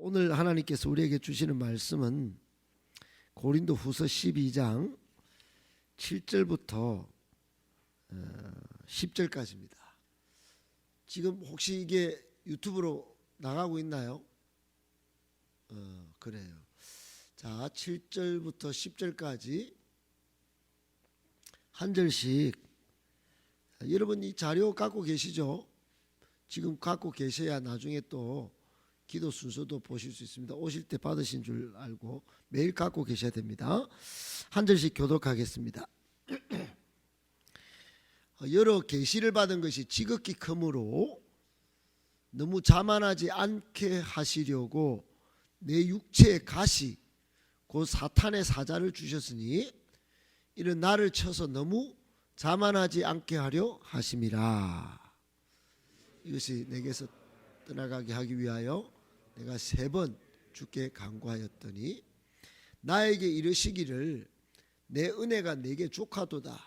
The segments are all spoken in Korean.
오늘 하나님께서 우리에게 주시는 말씀은 고린도후서 12장 7절부터 10절까지입니다. 지금 혹시 이게 유튜브로 나가고 있나요? 그래요. 자, 7절부터 10절까지 한 절씩. 여러분 이 자료 갖고 계시죠? 지금 갖고 계셔야 나중에 또 기도 순서도 보실 수 있습니다. 오실 때 받으신 줄 알고 매일 갖고 계셔야 됩니다. 한 절씩 교독하겠습니다. 여러 계시를 받은 것이 지극히 크므로 너무 자만하지 않게 하시려고 내 육체의 가시 곧 사탄의 사자를 주셨으니 이는 나를 쳐서 너무 자만하지 않게 하려 하심이라. 이것이 내게서 떠나가게 하기 위하여 내가 3번 주께 간구하였더니 나에게 이르시기를 내 은혜가 내게 족하도다.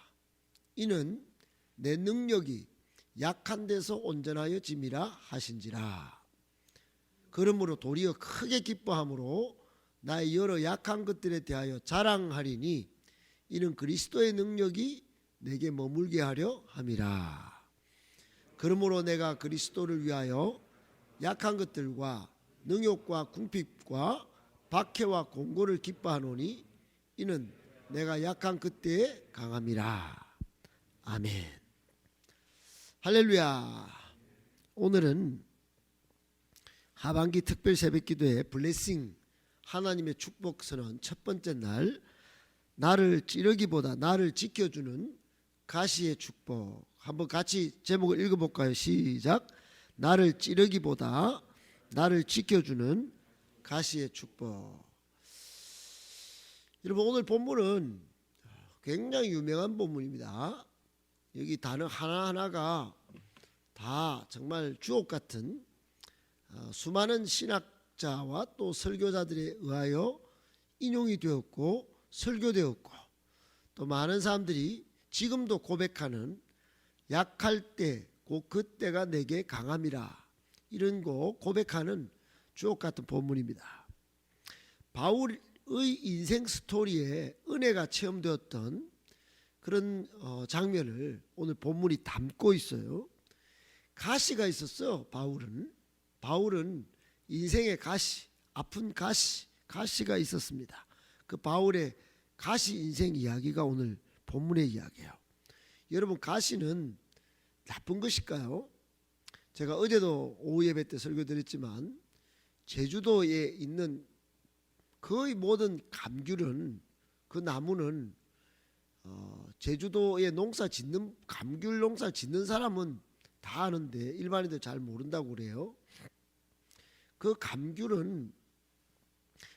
이는 내 능력이 약한 데서 온전하여 짐이라 하신지라. 그러므로 도리어 크게 기뻐함으로 나의 여러 약한 것들에 대하여 자랑하리니 이는 그리스도의 능력이 내게 머물게 하려 함이라. 그러므로 내가 그리스도를 위하여 약한 것들과 능욕과 궁핍과 박해와 공고를 기뻐하노니 이는 내가 약한 그때에 강함이라. 아멘. 할렐루야. 오늘은 하반기 특별 새벽기도의 블레싱 하나님의 축복 선언 첫 번째 날, 나를 찌르기보다 나를 지켜주는 가시의 축복. 한번 같이 제목을 읽어볼까요? 시작. 나를 찌르기보다 나를 지켜주는 가시의 축복. 여러분 오늘 본문은 굉장히 유명한 본문입니다. 여기 단어 하나하나가 다 정말 주옥 같은 수많은 신학자와 또 설교자들에 의하여 인용이 되었고 설교되었고 또 많은 사람들이 지금도 고백하는 약할 때 곧 그때가 내게 강함이라, 이런 거 고백하는 주옥 같은 본문입니다. 바울의 인생 스토리에 은혜가 체험되었던 그런 장면을 오늘 본문이 담고 있어요. 가시가 있었어. 바울은 인생의 가시, 아픈 가시가 있었습니다. 그 바울의 가시 인생 이야기가 오늘 본문의 이야기예요. 여러분 가시는 나쁜 것일까요? 제가 어제도 오후 예배 때 설교드렸지만 제주도에 있는 거의 모든 감귤은, 그 나무는 제주도에 감귤 농사 짓는 사람은 다 아는데 일반인들 잘 모른다고 그래요. 그 감귤은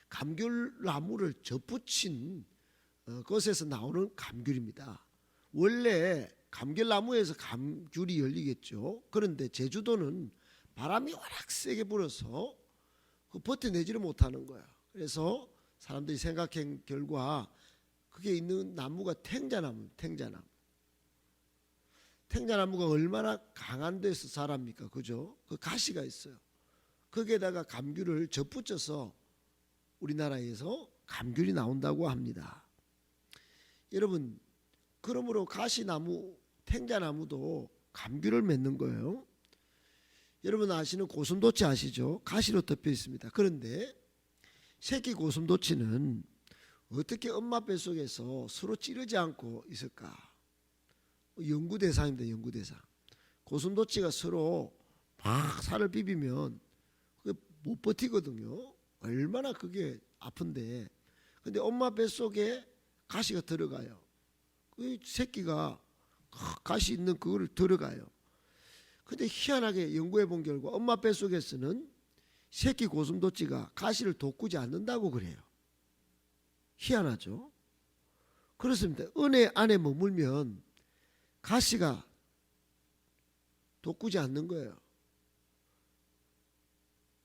감귤나무를 접붙인 것에서 나오는 감귤입니다. 원래 감귤나무에서 감귤이 열리겠죠. 그런데 제주도는 바람이 워낙 세게 불어서 버텨내지를 못하는 거야. 그래서 사람들이 생각한 결과 그게 있는 나무가 탱자나무가 얼마나 강한 데서 자랍니까? 그죠? 그 가시가 있어요. 거기에다가 감귤을 접붙여서 우리나라에서 감귤이 나온다고 합니다. 여러분, 그러므로 가시나무, 탱자나무도 감귤을 맺는 거예요. 여러분 아시는 고슴도치 아시죠? 가시로 덮여 있습니다. 그런데 새끼 고슴도치는 어떻게 엄마 뱃속에서 서로 찌르지 않고 있을까? 연구 대상입니다. 연구 대상. 고슴도치가 서로 막 살을 비비면 못 버티거든요. 얼마나 그게 아픈데. 근데 엄마 뱃속에 가시가 들어가요. 그 새끼가 가시 있는 그거를 들어가요. 근데 희한하게 연구해 본 결과 엄마 뱃속에서는 새끼 고슴도치가 가시를 돋구지 않는다고 그래요. 희한하죠? 그렇습니다. 은혜 안에 머물면 가시가 돋구지 않는 거예요.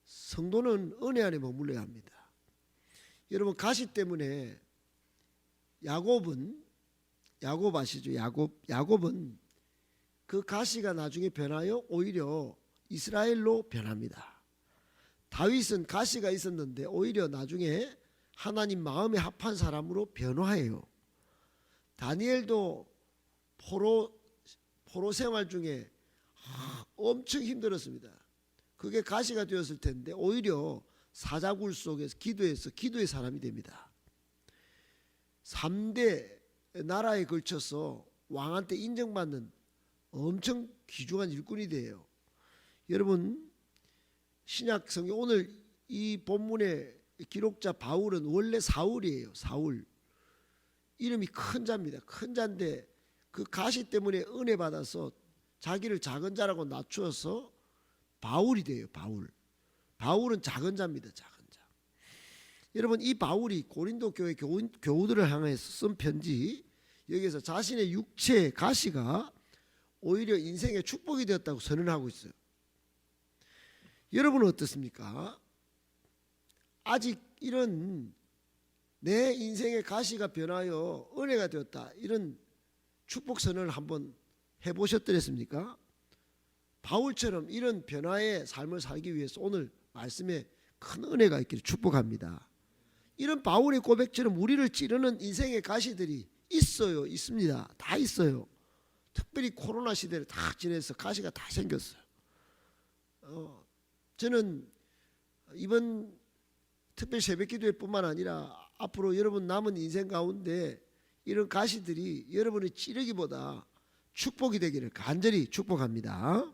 성도는 은혜 안에 머물러야 합니다. 여러분 가시 때문에 야곱 아시죠? 야곱은 그 가시가 나중에 변하여 오히려 이스라엘로 변합니다. 다윗은 가시가 있었는데 오히려 나중에 하나님 마음에 합한 사람으로 변화해요. 다니엘도 포로 생활 중에 엄청 힘들었습니다. 그게 가시가 되었을 텐데 오히려 사자굴 속에서 기도해서 기도의 사람이 됩니다. 3대 나라에 걸쳐서 왕한테 인정받는 엄청 귀중한 일꾼이 돼요. 여러분, 신약 성경 오늘 이 본문의 기록자 바울은 원래 사울이에요. 사울. 이름이 큰 자입니다. 큰 자인데 그 가시 때문에 은혜 받아서 자기를 작은 자라고 낮추어서 바울이 돼요. 바울은 작은 자입니다. 작은 자. 여러분, 이 바울이 고린도 교회 교우들을 향해서 쓴 편지, 여기서 자신의 육체 가시가 오히려 인생의 축복이 되었다고 선언하고 있어요. 여러분은 어떻습니까? 아직 이런 내 인생의 가시가 변하여 은혜가 되었다, 이런 축복 선언을 한번 해보셨더랬습니까? 바울처럼 이런 변화의 삶을 살기 위해서 오늘 말씀에 큰 은혜가 있기를 축복합니다. 이런 바울의 고백처럼 우리를 찌르는 인생의 가시들이 있어요. 있습니다. 다 있어요. 특별히 코로나 시대를 다 지내서 가시가 다 생겼어요. 저는 이번 특별 새벽기도회 뿐만 아니라 앞으로 여러분 남은 인생 가운데 이런 가시들이 여러분의 찌르기보다 축복이 되기를 간절히 축복합니다.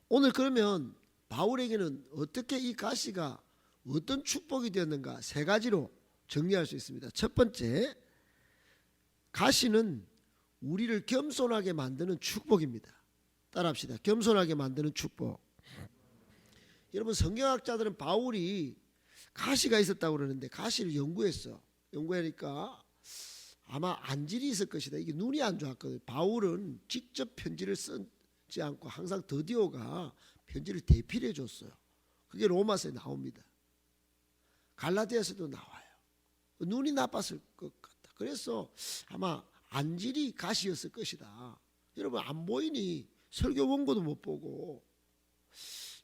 오늘 그러면 바울에게는 어떻게 이 가시가 어떤 축복이 되었는가 세 가지로 정리할 수 있습니다. 첫 번째, 가시는 우리를 겸손하게 만드는 축복입니다. 따라합시다. 겸손하게 만드는 축복. 여러분, 성경학자들은 바울이 가시가 있었다고 그러는데 가시를 연구하니까 아마 안질이 있을 것이다. 이게 눈이 안 좋았거든요. 바울은 직접 편지를 쓰지 않고 항상 더디오가 편지를 대필해 줬어요. 그게 로마서에 나옵니다. 갈라디아서도 나와요. 눈이 나빴을 것 같다. 그래서 아마 안질이 가시였을 것이다. 여러분, 안 보이니 설교 원고도 못 보고,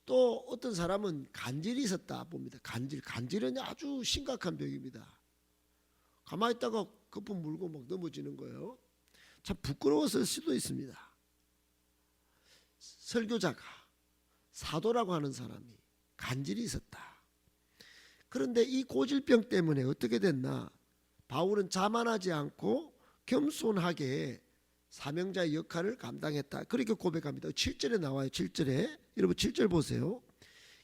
또 어떤 사람은 간질이 있었다 봅니다. 간질은 아주 심각한 병입니다. 가만히 있다가 거품 물고 막 넘어지는 거예요. 참 부끄러웠을 수도 있습니다. 설교자가, 사도라고 하는 사람이 간질이 있었다. 그런데 이 고질병 때문에 어떻게 됐나? 바울은 자만하지 않고 겸손하게 사명자의 역할을 감당했다. 그렇게 고백합니다. 7절에 나와요. 7절에. 여러분 7절 보세요.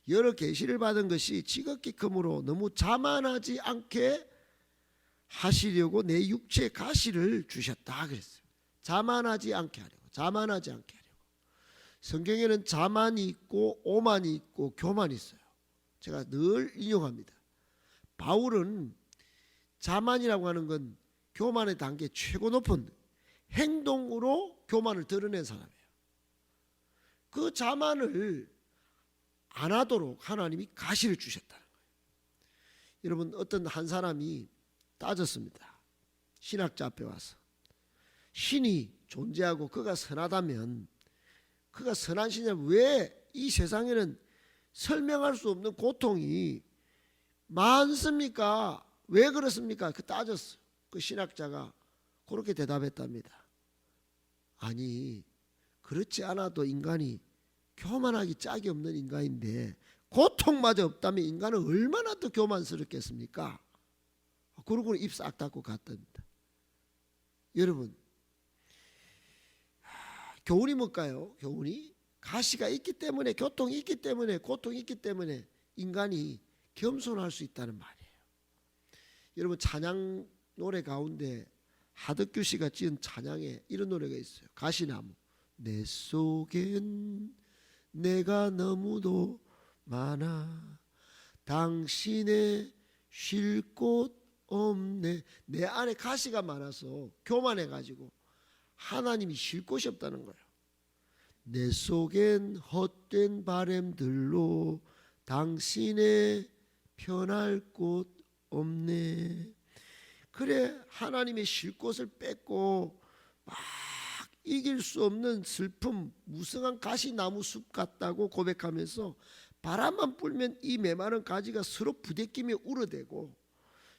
여러 계시를 받은 것이 지극히 크므로 너무 자만하지 않게 하시려고 내 육체의 가시를 주셨다 그랬어요. 자만하지 않게 하려고. 성경에는 자만이 있고 오만이 있고 교만이 있어요. 제가 늘 인용합니다. 바울은 자만이라고 하는 건 교만의 단계 최고 높은 행동으로 교만을 드러낸 사람이에요. 그 자만을 안 하도록 하나님이 가시를 주셨다는 거예요. 여러분, 어떤 한 사람이 따졌습니다. 신학자 앞에 와서 신이 존재하고 그가 선하다면, 그가 선한 신이라면 왜 이 세상에는 설명할 수 없는 고통이 많습니까? 왜 그렇습니까? 그 따졌어요. 그 신학자가 그렇게 대답했답니다. 아니, 그렇지 않아도 인간이 교만하기 짝이 없는 인간인데 고통마저 없다면 인간은 얼마나 더 교만스럽겠습니까? 그러고 입 싹 닫고 갔답니다. 여러분, 교훈이 뭘까요? 교훈이 가시가 있기 때문에, 고통이 있기 때문에 인간이 겸손할 수 있다는 말이에요. 여러분, 찬양 노래 가운데 하덕규 씨가 지은 찬양에 이런 노래가 있어요. 가시나무. 내 속엔 내가 너무도 많아 당신의 쉴 곳 없네. 내 안에 가시가 많아서 교만해가지고 하나님이 쉴 곳이 없다는 거예요. 내 속엔 헛된 바램들로 당신의 편할 곳 없네. 그래, 하나님의 쉴 곳을 뺏고 막 이길 수 없는 슬픔, 무성한 가시나무 숲 같다고 고백하면서 바람만 불면 이 메마른 가지가 서로 부대끼며 울어대고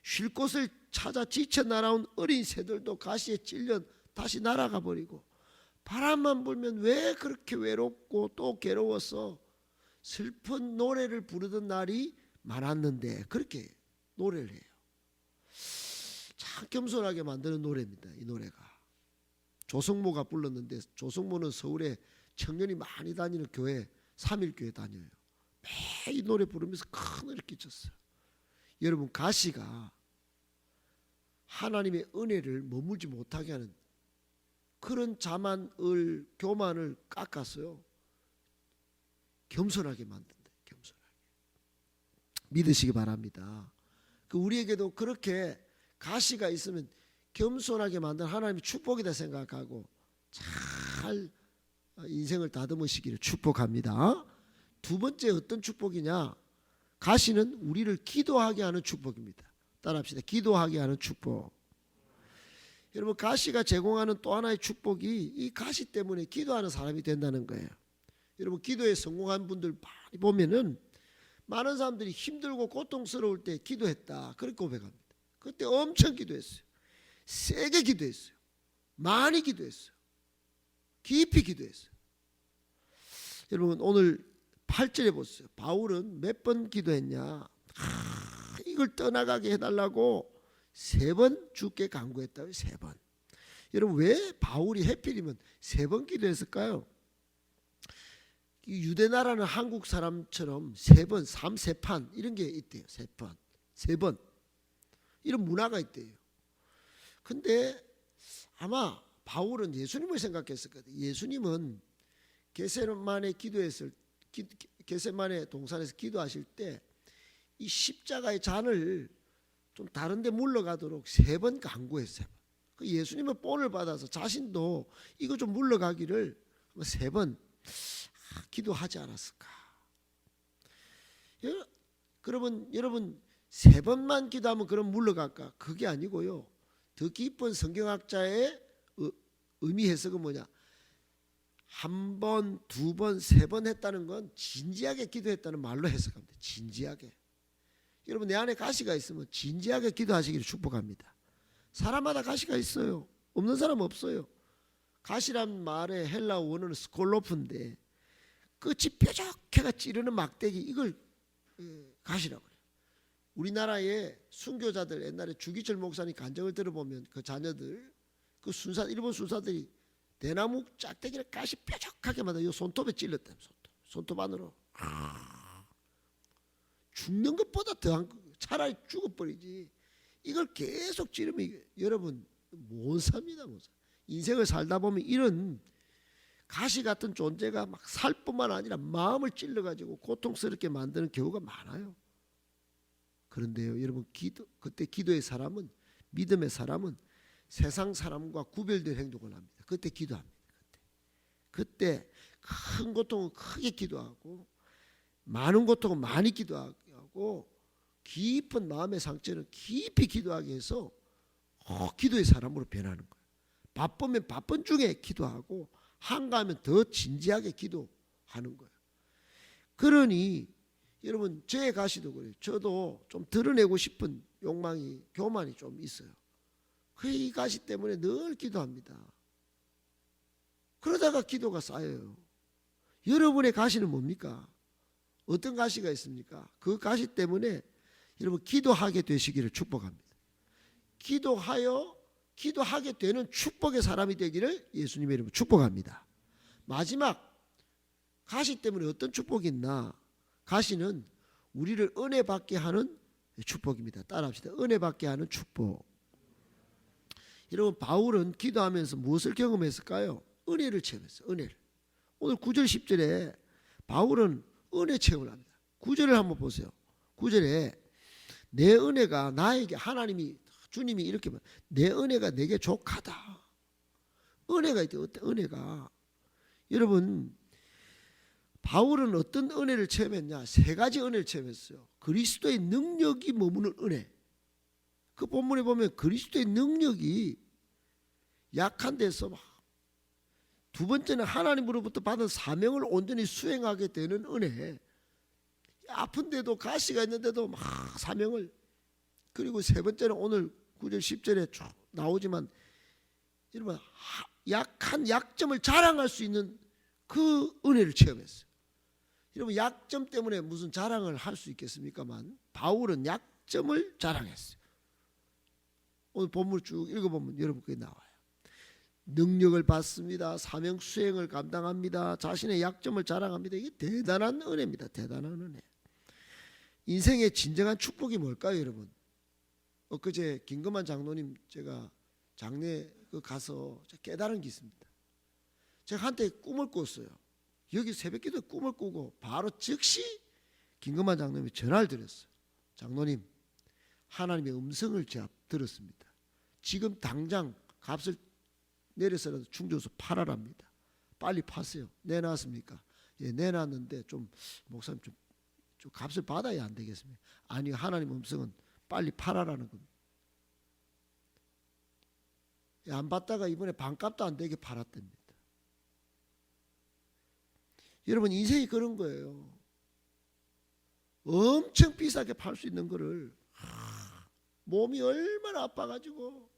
쉴 곳을 찾아 지쳐 날아온 어린 새들도 가시에 찔려 다시 날아가 버리고 바람만 불면 왜 그렇게 외롭고 또 괴로워서 슬픈 노래를 부르던 날이 많았는데 그렇게 노래를 해요. 참 겸손하게 만드는 노래입니다. 이 노래가 조성모가 불렀는데 조성모는 서울에 청년이 많이 다니는 교회 3.1교회 다녀요. 매일 이 노래 부르면서 큰 은혜를 끼쳤어요. 여러분 가시가 하나님의 은혜를 머물지 못하게 하는 그런 자만을 교만을 깎았어요. 겸손하게 만든다. 겸손하게 믿으시기 바랍니다. 우리에게도 그렇게 가시가 있으면 겸손하게 만든 하나님의 축복이다 생각하고 잘 인생을 다듬으시기를 축복합니다. 두 번째 어떤 축복이냐? 가시는 우리를 기도하게 하는 축복입니다. 따라합시다. 기도하게 하는 축복. 여러분 가시가 제공하는 또 하나의 축복이 이 가시 때문에 기도하는 사람이 된다는 거예요. 여러분 기도에 성공한 분들 많이 보면은 많은 사람들이 힘들고 고통스러울 때 기도했다 그렇게 고백합니다. 그때 엄청 기도했어요. 세게 기도했어요. 많이 기도했어요. 깊이 기도했어요. 여러분 오늘 8절에 보세요. 바울은 몇 번 기도했냐? 이걸 떠나가게 해달라고 3번 주께 간구했다고요. 3번. 여러분 왜 바울이 하필이면 3번 기도했을까요? 유대 나라는 한국 사람처럼 3번, 3세판 이런 게 있대요. 3번, 3번 이런 문화가 있대요. 근데 아마 바울은 예수님을 생각했을 거예요. 예수님은 겟세마네 동산에서 기도하실 때 이 십자가의 잔을 좀 다른 데 물러가도록 3번 간구했어요. 그 예수님은 본을 받아서 자신도 이거 좀 물러가기를 3번 기도하지 않았을까? 그러면 여러분 3번만 기도하면 그럼 물러갈까? 그게 아니고요. 더 깊은 성경학자의 의미 해석은 뭐냐? 1번, 2번, 3번 했다는 건 진지하게 기도했다는 말로 해석합니다. 진지하게. 여러분 내 안에 가시가 있으면 진지하게 기도하시기를 축복합니다. 사람마다 가시가 있어요. 없는 사람 없어요. 가시란 말의 헬라어 원어는 스콜로프인데 끝이 뾰족해가 찌르는 막대기 이걸 가시라고 해요. 우리나라의 순교자들 옛날에 주기철 목사님 간증을 들어보면 그 자녀들 그 일본 순사들이 대나무 짝대기를 가시 뾰족하게 만들어 손톱에 찔렀대요. 손톱 안으로. 죽는 것보다 더한 차라리 죽어버리지. 이걸 계속 찌르면 여러분 못 삽니다. 못 삽니다. 인생을 살다 보면 이런 가시 같은 존재가 막 살 뿐만 아니라 마음을 찔러가지고 고통스럽게 만드는 경우가 많아요. 그런데요 여러분 그때 기도의 사람은 믿음의 사람은 세상 사람과 구별된 행동을 합니다. 그때 기도합니다. 그때 큰 고통은 크게 기도하고 많은 고통은 많이 기도하고 깊은 마음의 상처는 깊이 기도하게 해서 기도의 사람으로 변하는 거예요. 바쁘면 바쁜 중에 기도하고 한가하면 더 진지하게 기도하는 거예요. 그러니 여러분 제 가시도 그래요. 저도 좀 드러내고 싶은 욕망이 교만이 좀 있어요. 이 가시 때문에 늘 기도합니다. 그러다가 기도가 쌓여요. 여러분의 가시는 뭡니까? 어떤 가시가 있습니까? 그 가시 때문에 여러분 기도하게 되시기를 축복합니다. 기도하게 되는 축복의 사람이 되기를 예수님의 이름으로 축복합니다. 마지막 가시 때문에 어떤 축복이 있나? 가시는 우리를 은혜 받게 하는 축복입니다. 따라합시다. 은혜 받게 하는 축복. 여러분 바울은 기도하면서 무엇을 경험했을까요? 은혜를 체험했어요. 은혜를. 오늘 9절 10절에 바울은 은혜 체험을 합니다. 9절을 한번 보세요. 9절에 내 은혜가 나에게 주님이 이렇게 말, 내 은혜가 내게 족하다. 은혜가 있대. 어때? 은혜가. 여러분 바울은 어떤 은혜를 체험했냐? 3가지 은혜를 체험했어요. 그리스도의 능력이 머무는 은혜. 그 본문에 보면 그리스도의 능력이 약한 데서 두 번째는 하나님으로부터 받은 사명을 온전히 수행하게 되는 은혜. 아픈데도 가시가 있는데도 막 사명을, 그리고 세 번째는 오늘 9절 10절에 쭉 나오지만 여러분 약한 약점을 자랑할 수 있는 그 은혜를 체험했어요. 여러분 약점 때문에 무슨 자랑을 할 수 있겠습니까만 바울은 약점을 자랑했어요. 오늘 본문 쭉 읽어보면 여러분 그게 나와요. 능력을 받습니다. 사명 수행을 감당합니다. 자신의 약점을 자랑합니다. 이게 대단한 은혜입니다. 대단한 은혜. 인생의 진정한 축복이 뭘까요, 여러분? 엊그제 김금환 장로님 제가 장례 가서 깨달은 게 있습니다. 제가 한때 꿈을 꿨어요. 여기 새벽기도에 꿈을 꾸고 바로 즉시 김금환 장로님이 전화를 드렸어요. 장로님, 하나님의 음성을 제가 들었습니다. 지금 당장 값을 내려서라도 충주소 팔아랍니다. 빨리 파세요. 내놨습니까? 예, 내놨는데 좀 목사님 좀 값을 받아야 안 되겠습니까? 아니, 하나님 음성은 빨리 팔아라는 겁니다. 예, 안 받다가 이번에 반값도 안 되게 팔았답니다. 여러분 인생이 그런 거예요. 엄청 비싸게 팔 수 있는 거를 몸이 얼마나 아파가지고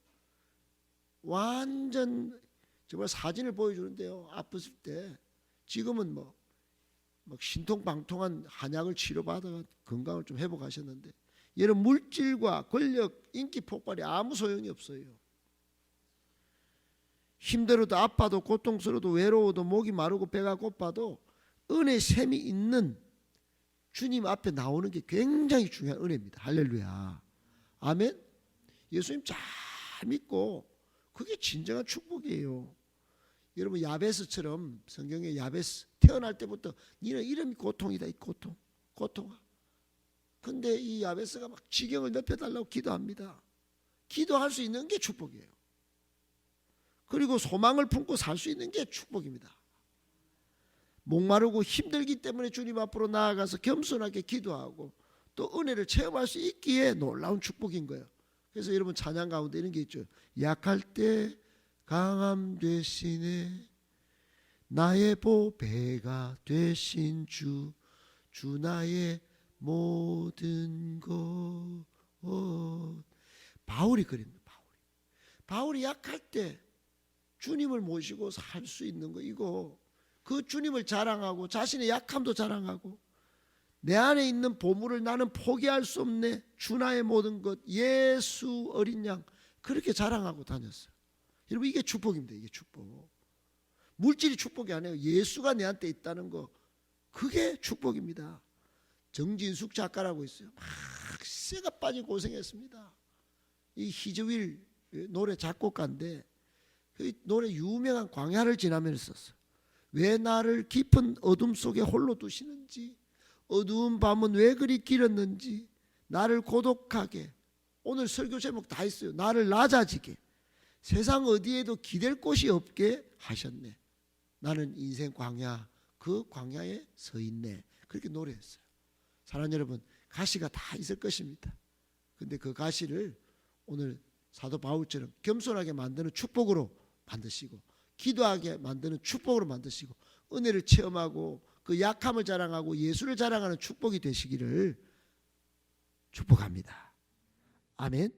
완전 정말 사진을 보여주는데요. 아팠을 때 지금은 막 신통방통한 한약을 치료받아가 건강을 좀 회복하셨는데 이런 물질과 권력, 인기 폭발이 아무 소용이 없어요. 힘들어도 아파도 고통스러워도 외로워도 목이 마르고 배가 고파도 은혜 샘이 있는 주님 앞에 나오는 게 굉장히 중요한 은혜입니다. 할렐루야. 아멘. 예수님 잘 믿고 그게 진정한 축복이에요. 여러분 야베스처럼 성경에 야베스 태어날 때부터 니는 이름이 고통이다. 이 고통아. 근데 이 야베스가 막 지경을 넓혀달라고 기도합니다. 기도할 수 있는 게 축복이에요. 그리고 소망을 품고 살 수 있는 게 축복입니다. 목마르고 힘들기 때문에 주님 앞으로 나아가서 겸손하게 기도하고 또 은혜를 체험할 수 있기에 놀라운 축복인 거예요. 그래서 여러분 찬양 가운데 이런 게 있죠. 약할 때 강함 되시네 나의 보배가 되신 주 나의 모든 것. 바울이 그립니다. 바울이 약할 때 주님을 모시고 살 수 있는 거, 이거 그 주님을 자랑하고 자신의 약함도 자랑하고 내 안에 있는 보물을 나는 포기할 수 없네 주 나의 모든 것 예수 어린 양, 그렇게 자랑하고 다녔어요. 여러분 이게 축복입니다. 이게 축복. 물질이 축복이 아니에요. 예수가 내한테 있다는 거, 그게 축복입니다. 정진숙 작가라고 있어요. 막 쇠가 빠지고 고생했습니다. 이 히즈윌 노래 작곡가인데 그 노래 유명한 광야를 지나면서 썼어요. 왜 나를 깊은 어둠 속에 홀로 두시는지, 어두운 밤은 왜 그리 길었는지, 나를 고독하게, 오늘 설교 제목 다 있어요. 나를 낮아지게, 세상 어디에도 기댈 곳이 없게 하셨네. 나는 인생 광야, 그 광야에 서 있네. 그렇게 노래했어요. 사랑하는 여러분, 가시가 다 있을 것입니다. 근데 그 가시를 오늘 사도 바울처럼 겸손하게 만드는 축복으로 만드시고, 기도하게 만드는 축복으로 만드시고, 은혜를 체험하고 그 약함을 자랑하고 예수를 자랑하는 축복이 되시기를 축복합니다. 아멘.